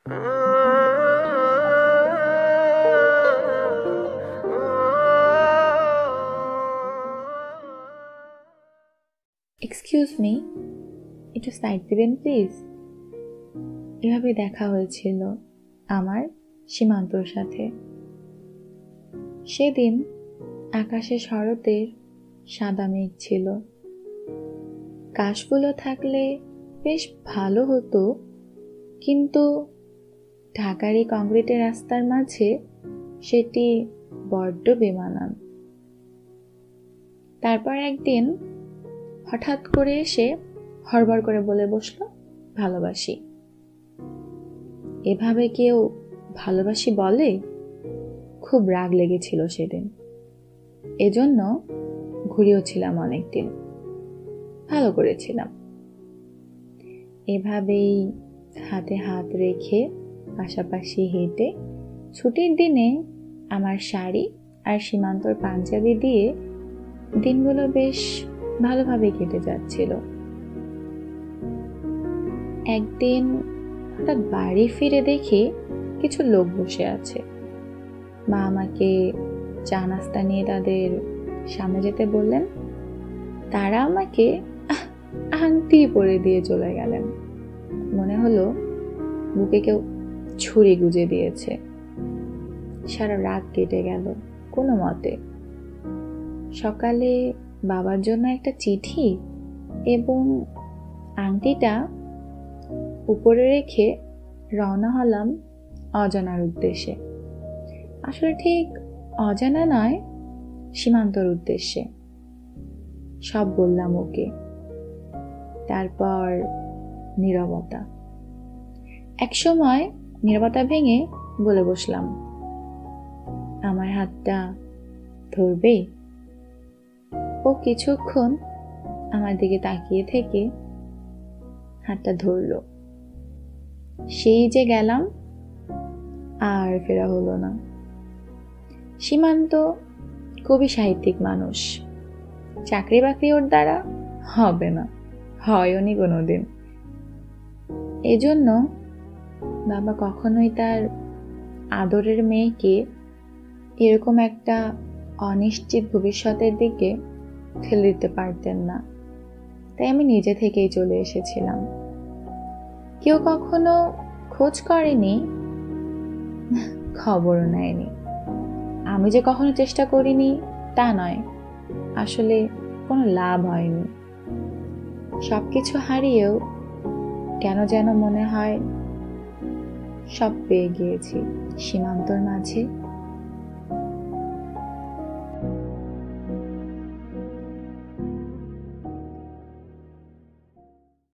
Excuse me, একটু side দিবেন please. এভাবে দেখা হয়েছিল আমার সীমান্তর সাথে। সেদিন আকাশে শরতের সাদা মেঘ ছিল। কাশফুলও থাকলে বেশ ভালো হতো, কিন্তু ঢাকার এই কংক্রিটের রাস্তার মাঝে সেটি বড্ড বেমানান। তারপর একদিন হঠাৎ করে এসে হড়বড় করে বলে বসলো ভালোবাসি। এভাবে কেউ ভালোবাসি বলে? খুব রাগ লেগেছিল সেদিন। এজন্য ঘুরিয়েও ছিলাম অনেকদিন, ভালো করেছিলাম। এভাবেই হাতে হাত রেখে পাশাপাশি হেঁটে ছুটির দিনে আমার শাড়ি আর সীমান্তর পাঞ্জাবি দিয়ে দিনগুলো বেশ ভালোভাবে কেটে যাচ্ছিল। একদিন হঠাৎ বাড়ি ফিরে দেখি কিছু লোক বসে আছে। মা আমাকে চা নাস্তা নিয়ে তাদের সামনে যেতে বললেন। তারা আমাকে আংটি পরে দিয়ে চলে গেলেন। মনে হলো বুকে কেউ ছুরি গুজে দিয়েছে। সারা রাত কেটে গেল কোনো মতে। সকালে বাবার জন্য একটা চিঠি এবং আংটিটা উপরে রেখে রওনা হলাম অজানার উদ্দেশ্যে। আসলে ঠিক অজানা নয়, সীমান্তর উদ্দেশ্যে। সব বললাম ওকে। তারপর নীরবতা। একসময় নীরবতা ভেঙে বলে বসলাম, আমার হাতটা ধরবে? ও কিছুক্ষণ আমার দিকে তাকিয়ে থেকে হাতটা ধরলো। সেই যে গেলাম, আর ফেরা হলো না। সীমান্ত কবি সাহিত্যিক মানুষ, চাকরি বাকরি ওর দ্বারা হবে না, হয়নি কোনোদিন। এজন্য বাবা কখনোই তার আদরের মেয়েকে এরকম একটা অনিশ্চিত ভবিষ্যতের দিকে ঠেলে দিতে পারতেন না। তাই আমি নিজে থেকেই চলে এসেছিলাম। কেউ কখনো খোঁজ করেনি, খবরও নেয়নি। আমি যে কখনো চেষ্টা করিনি তা নয়, আসলে কোনো লাভ হয়নি। সবকিছু হারিয়েও কেন যেন মনে হয় সব পেয়ে গিয়েছি সীমান্তর মাঝে।